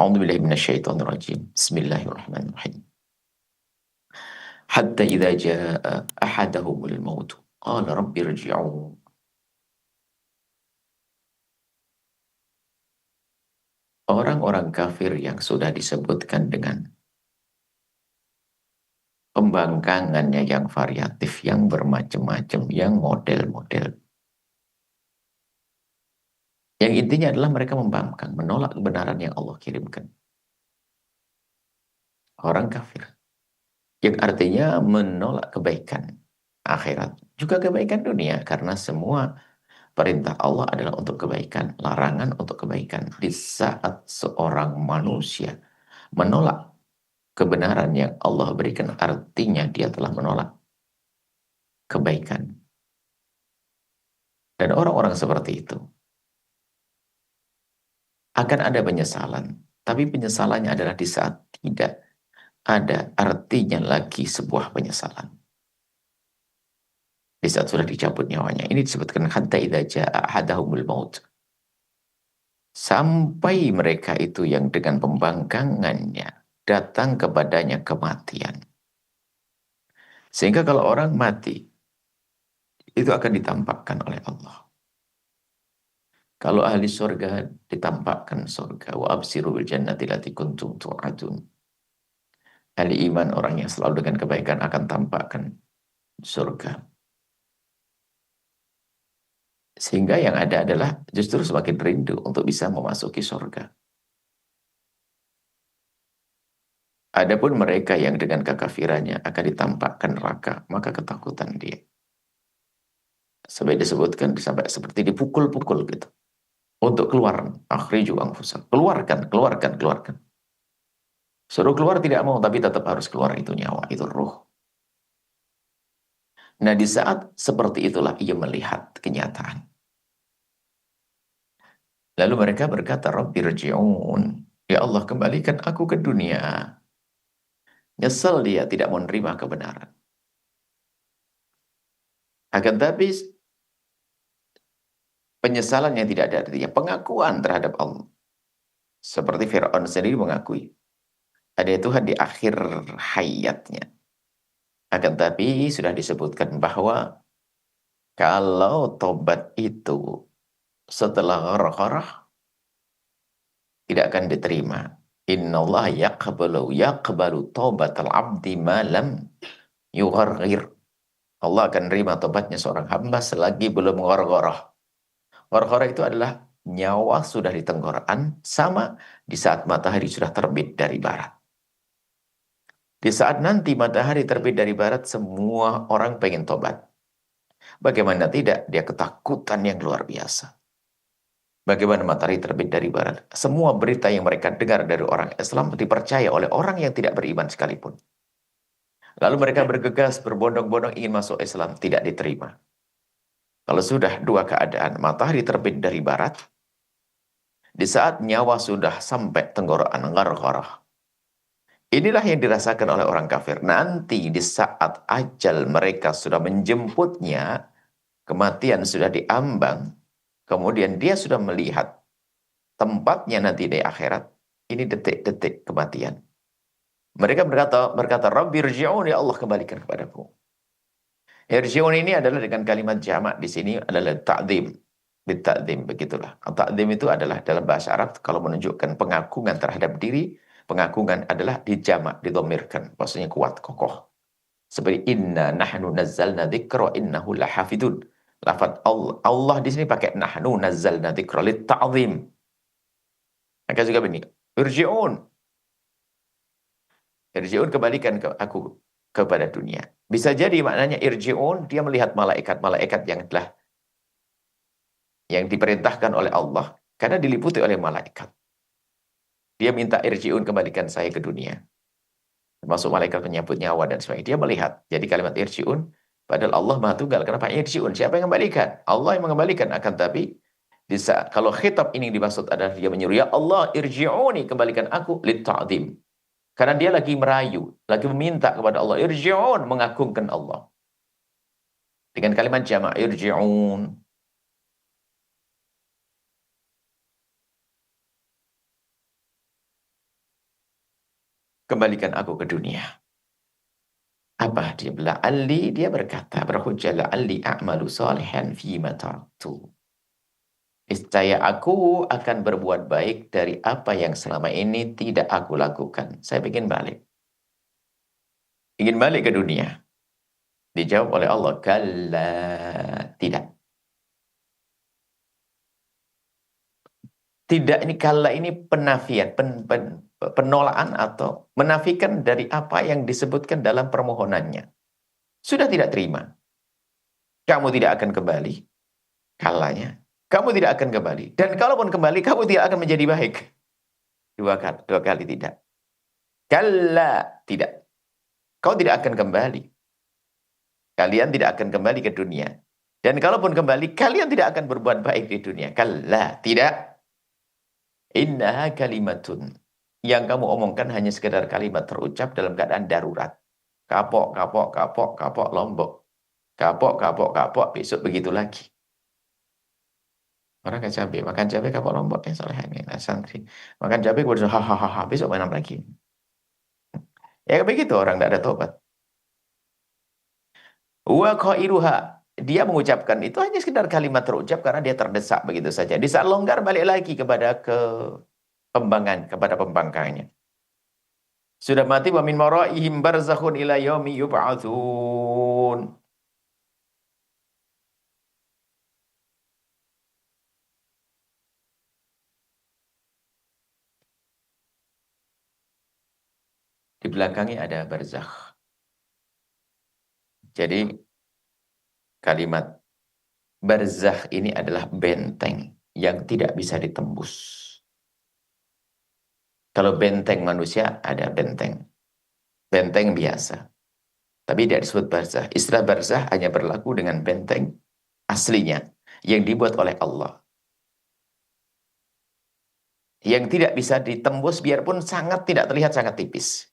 A'udzubillahi minasyaitonirrajim. Bismillahirrahmanirrahim. Hatta idza jaa ahadahumul maut qala rabbi irji'un. Orang-orang kafir yang sudah disebutkan dengan pembangkangannya yang variatif, yang bermacam-macam, yang model-model. Yang intinya adalah mereka membangkang, menolak kebenaran yang Allah kirimkan. Orang kafir. Yang artinya menolak kebaikan akhirat. Juga kebaikan dunia. Karena semua perintah Allah adalah untuk kebaikan. Larangan untuk kebaikan. Di saat seorang manusia menolak kebenaran yang Allah berikan, artinya dia telah menolak kebaikan. Dan orang-orang seperti itu akan ada penyesalan. Tapi penyesalannya adalah di saat tidak ada artinya lagi sebuah penyesalan. Di saat sudah dicabut nyawanya. Ini disebutkan hatta idza jaa ahadahumul maut. Sampai mereka itu yang dengan pembangkangannya datang kepadanya kematian. Sehingga kalau orang mati, itu akan ditampakkan oleh Allah. Kalau ahli surga ditampakkan surga. Wa absiru bil jannati lati kuntum tu'adun. Ahli iman, orang yang selalu dengan kebaikan, akan tampakkan surga. Sehingga yang ada adalah justru semakin rindu untuk bisa memasuki surga. Adapun mereka yang dengan kekafirannya akan ditampakkan neraka, maka ketakutan dia. Sampai disebutkan sampai seperti dipukul-pukul gitu. Untuk keluar, akhriju anfusakum. Keluarkan, keluarkan, keluarkan. Suruh keluar tidak mau, tapi tetap harus keluar, itu nyawa, itu ruh. Nah, di saat seperti itulah ia melihat kenyataan. Lalu mereka berkata, Rabbi rji'un. Ya Allah, kembalikan aku ke dunia. Nyesel dia tidak menerima kebenaran. Akan tapi penyesalan yang tidak ada artinya, pengakuan terhadap Allah. Seperti Fir'aun sendiri mengakui, ada Tuhan di akhir hayatnya. Akan tapi sudah disebutkan bahwa kalau tobat itu setelah gharah tidak akan diterima. Innallaha yaqbalu taubatal abdi ma lam yugharghir. Allah akan terima tobatnya seorang hamba selagi belum gharah. Gharah itu adalah nyawa sudah di tenggorokan sama di saat matahari sudah terbit dari barat. Di saat nanti matahari terbit dari barat, semua orang pengen tobat. Bagaimana tidak? Dia ketakutan yang luar biasa. Bagaimana matahari terbit dari barat? Semua berita yang mereka dengar dari orang Islam dipercaya oleh orang yang tidak beriman sekalipun. Lalu mereka bergegas, berbondong-bondong ingin masuk Islam, tidak diterima. Kalau sudah dua keadaan, matahari terbit dari barat, di saat nyawa sudah sampai tenggorokan, gharah. Inilah yang dirasakan oleh orang kafir. Nanti di saat ajal mereka sudah menjemputnya, kematian sudah diambang, kemudian dia sudah melihat tempatnya nanti di akhirat, ini detik-detik kematian. Mereka berkata, Rabbi irji'un, ya Allah, kembalikan kepadaku. Irji'un ini adalah dengan kalimat jamak di sini adalah ta'zim. Bitta'zim, begitulah. Ta'zim itu adalah dalam bahasa Arab kalau menunjukkan pengagungan terhadap diri, pengagungan adalah dijamak, didomirkan, maksudnya kuat, kokoh. Seperti inna nahnu nazzalna dzikra wa innahu lahafidun. Lafaz Allah di sini pakai nahnu nazzalna dzikra lit ta'zim. Maka juga begini, irji'un. Irji'un, kembalikan ke aku kepada dunia. Bisa jadi maknanya irji'un, dia melihat malaikat-malaikat yang diperintahkan oleh Allah karena diliputi oleh malaikat. Dia minta irji'un, kembalikan saya ke dunia. Termasuk malaikat penyambut nyawa dan sebagainya. Dia melihat. Jadi kalimat irji'un, padahal Allah Maha Tunggal. Kenapa irji'un? Siapa yang mengembalikan? Allah yang mengembalikan. Akan tapi kalau khitab ini dimaksud adalah dia menyuruh, ya Allah irji'uni, kembalikan aku lit ta'zim. Karena dia lagi merayu, lagi meminta kepada Allah, irji'un, mengagungkan Allah. Dengan kalimat jama' irji'un. kembalikan aku ke dunia. Apa dia bilang? Dia berkata, berhujjah la'alli a'malu salihan fima taraktu. Niscaya aku akan berbuat baik dari apa yang selama ini tidak aku lakukan. Saya ingin balik. Ingin balik ke dunia. Dijawab oleh Allah, kalla, tidak. Tidak, ini kalla ini penafian, penolakan atau menafikan dari apa yang disebutkan dalam permohonannya. Sudah tidak terima. Kamu tidak akan kembali. Kalanya. Kamu tidak akan kembali. Dan kalaupun kembali, kamu tidak akan menjadi baik. Dua kali tidak. Kalla, tidak. Kau tidak akan kembali. Kalian tidak akan kembali ke dunia. Dan kalaupun kembali, kalian tidak akan berbuat baik di dunia. Kalla, tidak. Innaha kalimatun. Yang kamu omongkan hanya sekedar kalimat terucap dalam keadaan darurat. Kapok, kapok, kapok, kapok, lombok. Kapok, kapok, kapok, besok begitu lagi. Orang makan cabai kapok lombok ya soalnya ini santri. Makan cabai kemudian hahaha besok main lagi. Ya begitu orang tidak ada tobat. Wa qairuha, dia mengucapkan itu hanya sekedar kalimat terucap karena dia terdesak begitu saja. Di saat longgar balik lagi kepada kepada pembangkangnya. Sudah mati wa min waraihim barzakhun ila yaumi yub'atsun. Di belakangnya ada barzakh. Jadi kalimat barzakh ini adalah benteng yang tidak bisa ditembus. Kalau benteng manusia ada benteng. Benteng biasa. Tapi tidak disebut barzakh. Istilah barzakh hanya berlaku dengan benteng aslinya yang dibuat oleh Allah. Yang tidak bisa ditembus biarpun sangat tidak terlihat sangat tipis.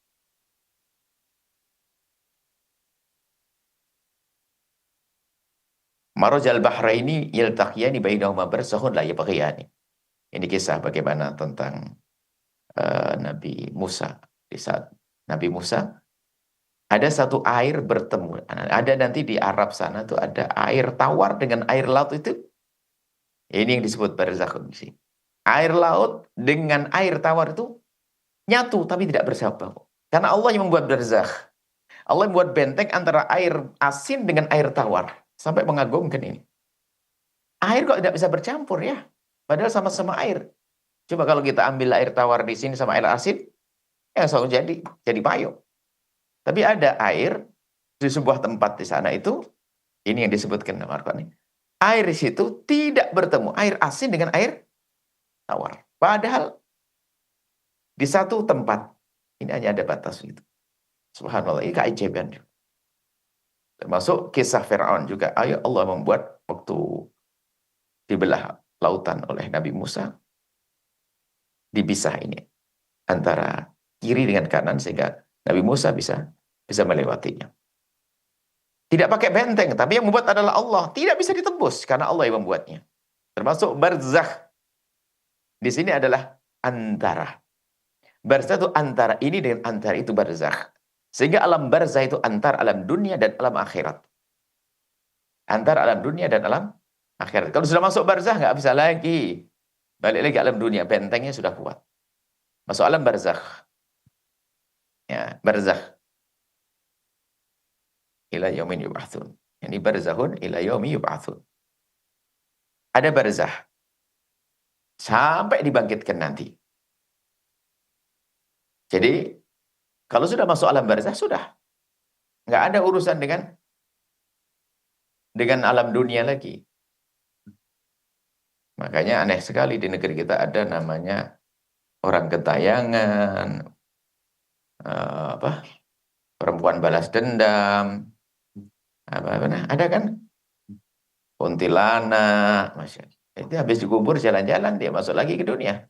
Marajal bahraini yaltaqiyani bainahuma barzakhun la yabghiyani. Ini kisah bagaimana tentang Nabi Musa. Di saat Nabi Musa ada satu air bertemu. Ada nanti di Arab sana tuh ada air tawar dengan air laut itu. Ini yang disebut barzakhun sih. Air laut dengan air tawar itu nyatu tapi tidak bersatu. Karena Allah yang membuat barzakh. Allah membuat benteng antara air asin dengan air tawar. Sampai mengagumkan ini. Air kok tidak bisa bercampur ya? Padahal sama-sama air. Coba kalau kita ambil air tawar di sini sama air asin, ya selalu jadi payung. Tapi ada air di sebuah tempat di sana itu, ini yang disebutkan nama Al-Quran. Air di situ tidak bertemu, air asin dengan air tawar. Padahal di satu tempat, ini hanya ada batas itu. Subhanallah, ini keajaiban. Termasuk kisah Fir'aun juga. Ayo Allah membuat waktu dibelah lautan oleh Nabi Musa, dipisah ini antara kiri dengan kanan sehingga Nabi Musa bisa melewatinya. Tidak pakai benteng, tapi yang membuat adalah Allah. Tidak bisa ditembus karena Allah yang membuatnya. Termasuk barzakh. Di sini adalah antara. Barzakh itu antara ini dengan antara itu barzakh. Sehingga alam barzakh itu antara alam dunia dan alam akhirat. Antara alam dunia dan alam akhirat. Kalau sudah masuk barzakh nggak bisa lagi. Balik lagi alam dunia, bentengnya sudah kuat. Masuk alam barzakh. Ya, barzakh. Ila yaumin yub'atsun. Ini barzakhun ila yaumi yub'atsun. Ada barzakh. Sampai dibangkitkan nanti. Jadi, kalau sudah masuk alam barzakh, sudah. Nggak ada urusan dengan alam dunia lagi. Makanya aneh sekali di negeri kita ada namanya orang gentayangan, perempuan balas dendam, ada kan? Kuntilanak, Masya. Itu habis dikubur jalan-jalan dia masuk lagi ke dunia.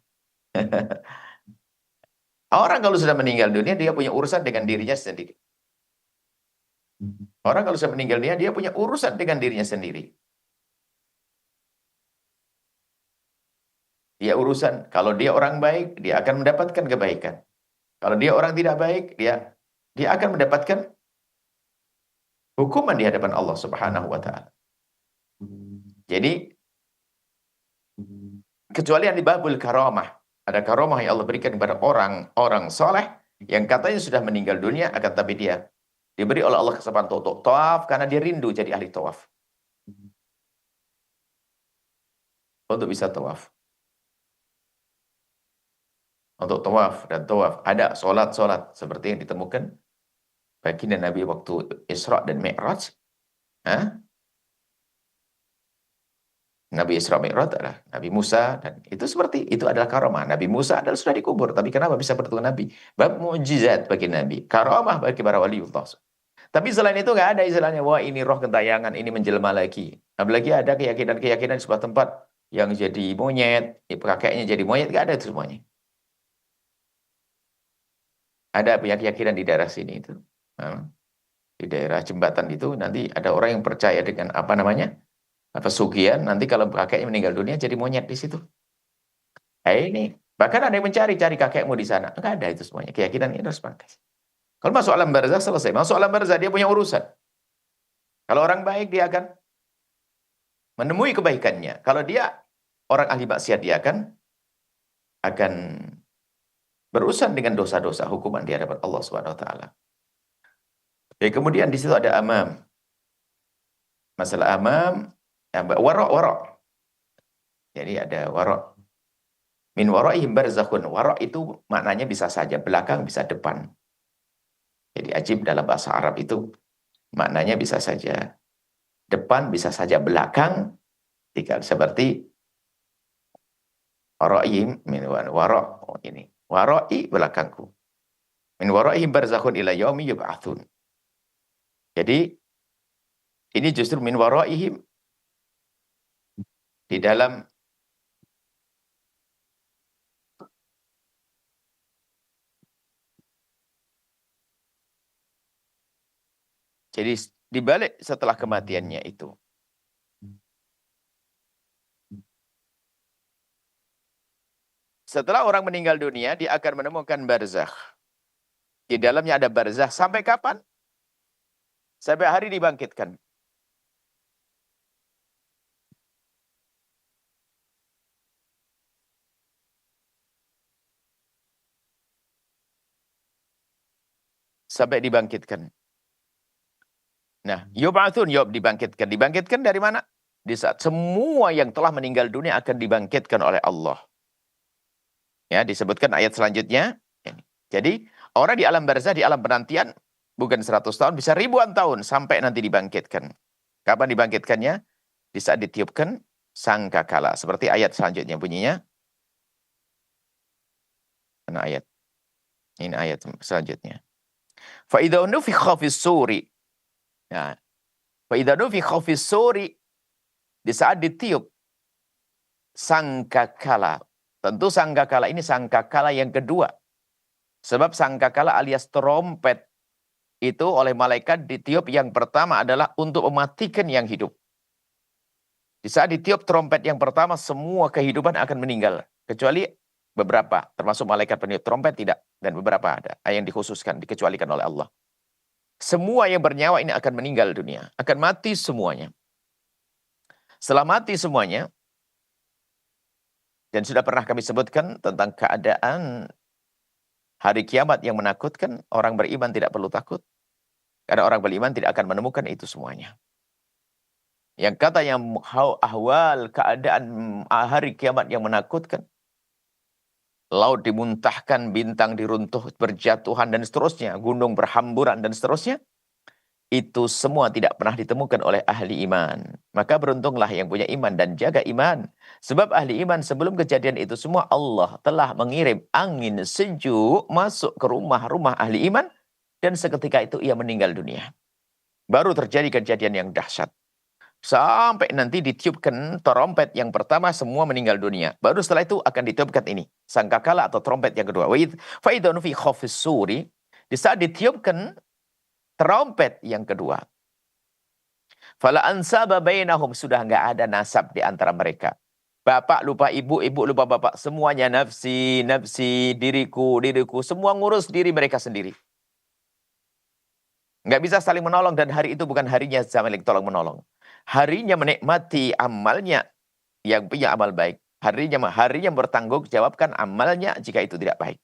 Orang kalau sudah meninggal dunia dia punya urusan dengan dirinya sendiri. Orang kalau sudah meninggal dunia dia punya urusan dengan dirinya sendiri. Dia urusan, kalau dia orang baik, dia akan mendapatkan kebaikan. Kalau dia orang tidak baik, dia akan mendapatkan hukuman di hadapan Allah Subhanahu wa taala. Jadi kecuali yang di babul karamah, ada karamah yang Allah berikan kepada orang-orang soleh yang katanya sudah meninggal dunia, akan tapi dia diberi oleh Allah kesempatan untuk tawaf karena dia rindu jadi ahli tawaf. Untuk bisa tawaf. Untuk tawaf dan tawaf. Ada solat-solat seperti yang ditemukan baginda Nabi waktu Isra dan Mi'raj. Nabi Isra Mi'raj adalah Nabi Musa, dan itu adalah karamah. Nabi Musa adalah sudah dikubur, tapi kenapa bisa bertemu Nabi? Bab mukjizat bagi Nabi, karamah bagi para waliullah. Tapi selain itu nggak ada istilahnya, wah ini roh gentayangan, ini menjelma lagi. Apalagi ada keyakinan-keyakinan di sebuah tempat yang jadi monyet, kakeknya jadi monyet, nggak ada itu semuanya. Ada keyakinan di daerah sini itu. Di daerah jembatan itu nanti ada orang yang percaya dengan pesugihan, nanti kalau kakeknya meninggal dunia jadi monyet di situ. Ini bahkan ada yang mencari-cari kakekmu di sana. Enggak ada itu semuanya. Keyakinan ini harus pakai. Kalau masuk alam barzah selesai. Masuk alam barzah dia punya urusan. Kalau orang baik dia akan menemui kebaikannya. Kalau dia orang ahli maksiat dia akan berurusan dengan dosa-dosa hukuman di hadapan Allah Subhanahu wa taala. Kemudian di situ ada amam. Masalah amam, wara'. Jadi ada wara'. Min wara'ihim barzakhun. Wara' itu maknanya bisa saja belakang, bisa depan. Jadi ajib dalam bahasa Arab itu maknanya bisa saja depan, bisa saja belakang. Seperti wara'ihim min wara'. Ini. Wara'i belakangku. Min wara'ihim barzakhun ila yaumi yub'atsun. Jadi ini justru min wara'ihim di dalam jadi dibalik setelah kematiannya itu. Setelah orang meninggal dunia, dia akan menemukan barzakh. Di dalamnya ada barzakh. Sampai kapan? Sampai hari dibangkitkan. Sampai dibangkitkan. Nah, yub'atsun, dibangkitkan. Dibangkitkan dari mana? Di saat semua yang telah meninggal dunia akan dibangkitkan oleh Allah. Ya, disebutkan ayat selanjutnya. Jadi, orang di alam barzah, di alam penantian, bukan 100 tahun, bisa ribuan tahun sampai nanti dibangkitkan. Kapan dibangkitkannya? Di saat ditiupkan sangkakala. Seperti ayat selanjutnya bunyinya. Mana ayat? Ini ayat selanjutnya. Fa idza nufikha fis suri. Nah, fa idza nufikha fis suri, di saat ditiup sangkakala. Tentu sangkakala ini sangkakala yang kedua. Sebab sangkakala alias trompet itu oleh malaikat ditiup yang pertama adalah untuk mematikan yang hidup. Di saat ditiup trompet yang pertama, semua kehidupan akan meninggal. Kecuali beberapa, termasuk malaikat peniup trompet tidak. Dan beberapa ada yang dikhususkan, dikecualikan oleh Allah. Semua yang bernyawa ini akan meninggal dunia. Akan mati semuanya. Setelah mati semuanya, dan sudah pernah kami sebutkan tentang keadaan hari kiamat yang menakutkan, orang beriman tidak perlu takut. Karena orang beriman tidak akan menemukan itu semuanya. Yang kata yang ahwal, keadaan hari kiamat yang menakutkan. Laut dimuntahkan, bintang diruntuh, berjatuhan, dan seterusnya. Gunung berhamburan, dan seterusnya. Itu semua tidak pernah ditemukan oleh ahli iman. Maka beruntunglah yang punya iman dan jaga iman. Sebab ahli iman sebelum kejadian itu semua, Allah telah mengirim angin sejuk masuk ke rumah-rumah ahli iman. Dan seketika itu ia meninggal dunia. Baru terjadi kejadian yang dahsyat. Sampai nanti ditiupkan trompet yang pertama, semua meninggal dunia. Baru setelah itu akan ditiupkan ini, sangkakala atau trompet yang kedua. Fa idza nufikha fis suri, di saat ditiupkan trompet yang kedua. Fala ansaba bainahum, sudah enggak ada nasab di antara mereka. Bapak lupa ibu, ibu lupa bapak. Semuanya nafsi, nafsi, diriku, diriku. Semua ngurus diri mereka sendiri. Nggak bisa saling menolong, dan hari itu bukan harinya saling tolong-menolong. Harinya menikmati amalnya yang punya amal baik. Harinya bertanggung jawabkan amalnya jika itu tidak baik.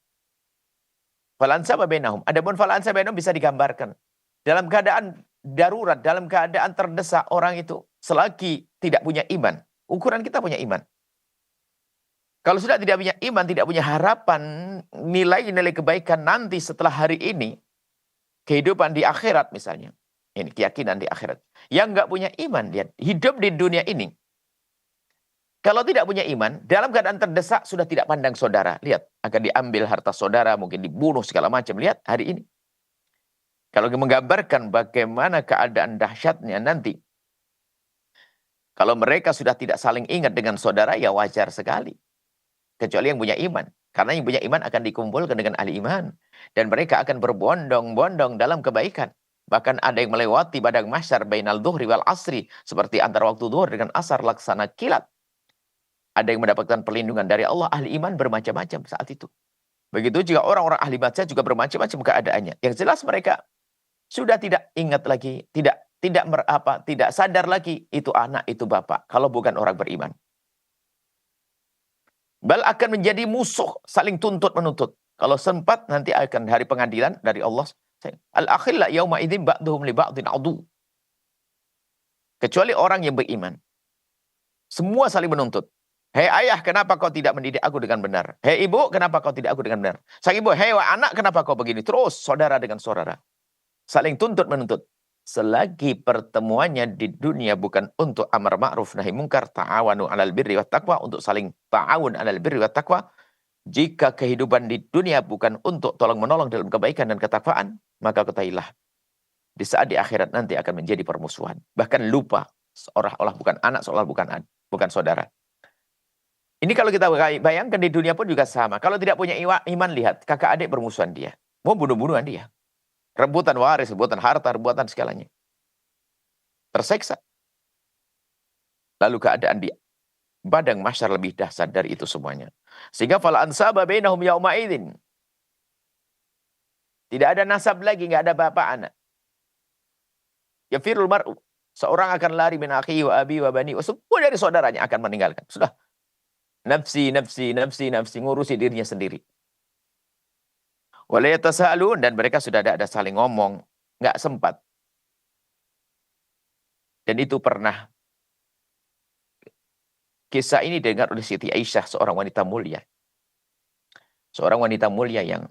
Falansa bainahum. Adapun falansa bainahum bisa digambarkan. Dalam keadaan darurat, dalam keadaan terdesak orang itu, selagi tidak punya iman. Ukuran kita punya iman. Kalau sudah tidak punya iman, tidak punya harapan, nilai-nilai kebaikan nanti setelah hari ini, kehidupan di akhirat misalnya. Ini keyakinan di akhirat. Yang nggak punya iman, dia hidup di dunia ini. Kalau tidak punya iman, dalam keadaan terdesak sudah tidak pandang saudara. Lihat, akan diambil harta saudara, mungkin dibunuh segala macam. Lihat hari ini. Kalau menggambarkan bagaimana keadaan dahsyatnya nanti. Kalau mereka sudah tidak saling ingat dengan saudara, ya wajar sekali. Kecuali yang punya iman. Karena yang punya iman akan dikumpulkan dengan ahli iman. Dan mereka akan berbondong-bondong dalam kebaikan. Bahkan ada yang melewati padang mahsyar bainal dhuhri wal asri. Seperti antara waktu dhuhur dengan asar laksana kilat. Ada yang mendapatkan perlindungan dari Allah. Ahli iman bermacam-macam saat itu. Begitu juga orang-orang ahli maksiat juga bermacam-macam keadaannya. Yang jelas mereka sudah tidak ingat lagi. Tidak sadar lagi. Itu anak, itu bapak. Kalau bukan orang beriman. Bal akan menjadi musuh, saling tuntut-menuntut. Kalau sempat nanti akan hari pengadilan dari Allah. Al-akhilla yauma idzin ba'duhum li ba'din adu. Kecuali orang yang beriman. Semua saling menuntut. Hei ayah, kenapa kau tidak mendidik aku dengan benar? Hei ibu, kenapa kau tidak aku dengan benar? Sang ibu, hei anak, kenapa kau begini? Terus saudara dengan saudara. Saling tuntut-menuntut. Selagi pertemuannya di dunia bukan untuk amar ma'ruf nahi mungkar, ta'awanu 'alal birri wat taqwa, untuk saling ta'awun 'alal birri wat taqwa. Jika kehidupan di dunia bukan untuk tolong-menolong dalam kebaikan dan ketakwaan, maka ketahuilah di saat di akhirat nanti akan menjadi permusuhan. Bahkan lupa, seolah-olah bukan anak, seolah bukan saudara. Ini kalau kita bayangkan di dunia pun juga sama. Kalau tidak punya iman, lihat kakak adik bermusuhan dia. Mau bunuh-bunuhan dia. Rebutan waris, rebutan harta, rebutan segalanya. Terseksa. Lalu keadaan di padang mahsyar lebih dahsyat dari itu semuanya. Sehingga fala ansaba bainahum yauma idzin. Tidak ada nasab lagi, enggak ada bapak anak. Yafirul mar'u. Seorang akan lari min akhihi wa abi wa bani. Semua dari saudaranya akan meninggalkan. Sudah. Nafsi, nafsi, nafsi, nafsi. Ngurusi dirinya sendiri. Wala yatasaalun, dan mereka sudah ada saling ngomong. Enggak sempat. Dan itu pernah. Kisah ini dengar oleh Siti Aisyah, seorang wanita mulia. Seorang wanita mulia yang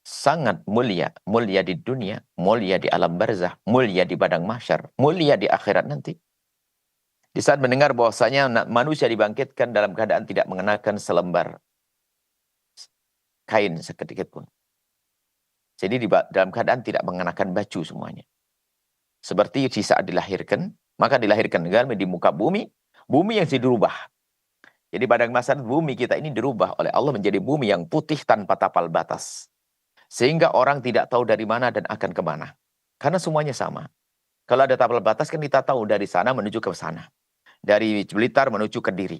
sangat mulia. Mulia di dunia, mulia di alam barzah, mulia di padang mahsyar, mulia di akhirat nanti. Di saat mendengar bahwasanya manusia dibangkitkan dalam keadaan tidak mengenakan selembar kain sedikit pun. Jadi dalam keadaan tidak mengenakan baju semuanya. Seperti di saat dilahirkan, maka dilahirkan di muka bumi, bumi yang dirubah. Jadi padang mahsyar bumi kita ini dirubah oleh Allah menjadi bumi yang putih tanpa tapal batas. Sehingga orang tidak tahu dari mana dan akan kemana. Karena semuanya sama. Kalau ada tapal batas kan kita tahu dari sana menuju ke sana. Dari Blitar menuju ke Kediri.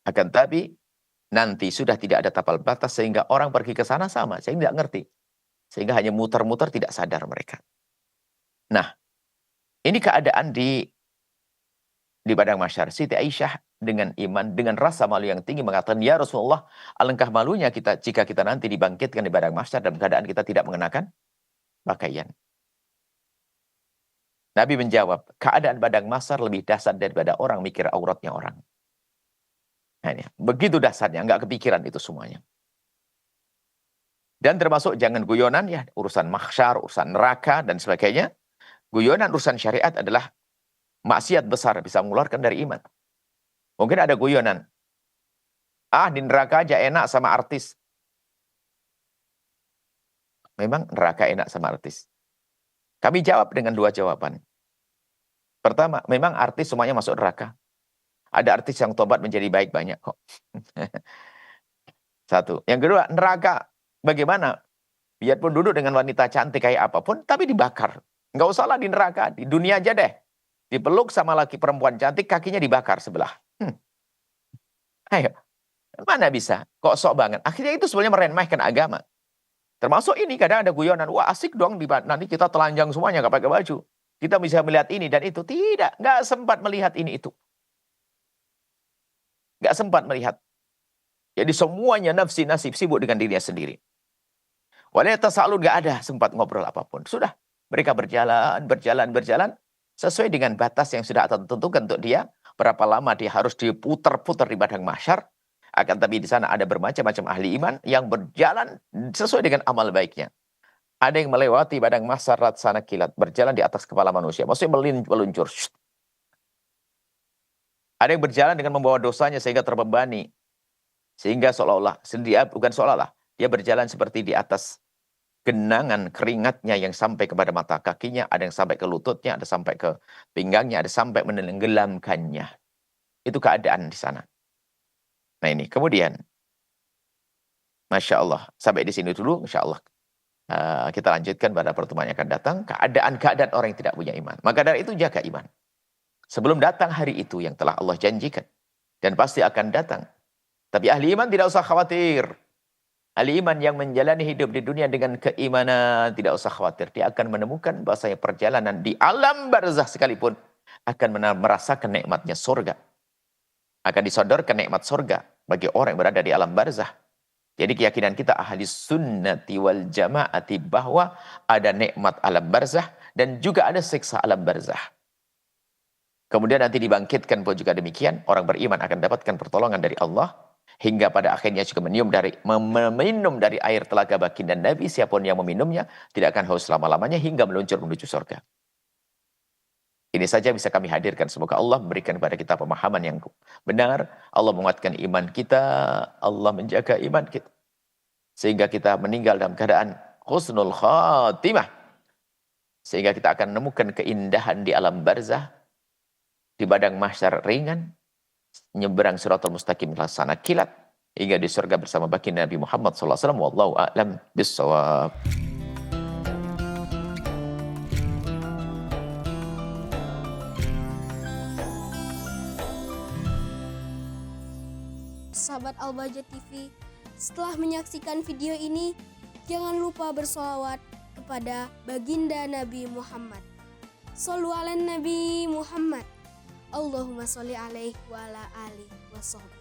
Akan tapi nanti sudah tidak ada tapal batas sehingga orang pergi ke sana sama. Saya tidak ngerti. Sehingga hanya muter-muter tidak sadar mereka. Nah, ini keadaan di padang mahsyar. Siti Aisyah dengan iman, dengan rasa malu yang tinggi mengatakan, ya Rasulullah, alangkah malunya kita jika kita nanti dibangkitkan di padang mahsyar dalam keadaan kita tidak mengenakan pakaian. Nabi menjawab, keadaan padang mahsyar lebih dahsyat daripada orang mikir auratnya orang. Nah, ini, begitu dahsyatnya, nggak kepikiran itu semuanya. Dan termasuk jangan guyonan ya, urusan mahsyar, urusan neraka dan sebagainya. Guyonan urusan syariat adalah maksiat besar, bisa mengeluarkan dari iman. Mungkin ada guyonan. Ah, di neraka aja enak sama artis. Memang neraka enak sama artis. Kami jawab dengan dua jawaban. Pertama, memang artis semuanya masuk neraka. Ada artis yang tobat menjadi baik banyak kok. Satu. Yang kedua, neraka. Bagaimana? Biarpun duduk dengan wanita cantik kayak apapun, tapi dibakar. Nggak usahlah di neraka, di dunia aja deh. Dipeluk sama laki perempuan cantik, kakinya dibakar sebelah. Ayo, mana bisa? Kok sok banget? Akhirnya itu sebenarnya meremehkan agama. Termasuk ini kadang ada guyonan, wah asik dong nanti kita telanjang semuanya nggak pakai baju. Kita bisa melihat ini dan itu. Tidak, nggak sempat melihat ini itu. Nggak sempat melihat. Jadi semuanya nafsi nasib sibuk dengan dirinya sendiri. Walau tasalun nggak ada sempat ngobrol apapun. Sudah, mereka berjalan sesuai dengan batas yang sudah tentukan untuk dia. Berapa lama dia harus diputar-putar di padang mahsyar. Akan tapi di sana ada bermacam-macam ahli iman yang berjalan sesuai dengan amal baiknya. Ada yang melewati padang mahsyar sana kilat, berjalan di atas kepala manusia. Maksudnya meluncur. Ada yang berjalan dengan membawa dosanya sehingga terbebani. Sehingga seolah-olah, bukan seolah-olah, dia berjalan seperti di atas genangan keringatnya yang sampai kepada mata kakinya, ada yang sampai ke lututnya, ada sampai ke pinggangnya, ada sampai menenggelamkannya. Itu keadaan di sana. Nah ini, kemudian, Masya Allah, sampai di sini dulu, Insya Allah. Kita lanjutkan pada pertemuan yang akan datang, keadaan-keadaan orang yang tidak punya iman. Maka dari itu jaga iman. Sebelum datang hari itu yang telah Allah janjikan. Dan pasti akan datang. Tapi ahli iman tidak usah khawatir. Ahli iman yang menjalani hidup di dunia dengan keimanan tidak usah khawatir. Dia akan menemukan bahwasanya perjalanan di alam barzah sekalipun akan merasakan nikmatnya surga. Akan disodorkan nikmat surga bagi orang yang berada di alam barzah. Jadi keyakinan kita ahli sunnati wal jamaati bahwa ada nikmat alam barzah dan juga ada siksa alam barzah. Kemudian nanti dibangkitkan pun juga demikian. Orang beriman akan dapatkan pertolongan dari Allah. Hingga pada akhirnya juga meminum dari air telaga baginda Nabi. Siapapun yang meminumnya tidak akan haus lama-lamanya hingga meluncur menuju surga. Ini saja bisa kami hadirkan. Semoga Allah memberikan kepada kita pemahaman yang benar. Allah menguatkan iman kita. Allah menjaga iman kita. Sehingga kita meninggal dalam keadaan husnul khatimah. Sehingga kita akan menemukan keindahan di alam barzah. Di padang mahsyar ringan. Nyeberang siratal mustaqim laksana kilat. Hingga di surga bersama baginda Nabi Muhammad SAW. Wallahu a'lam bissawab. Sahabat Al-Bahjah TV, setelah menyaksikan video ini, jangan lupa bersolawat kepada baginda Nabi Muhammad. Shollu ala Nabi Muhammad. Allahumma sholli alaihi wa ala alihi wa sahbihi.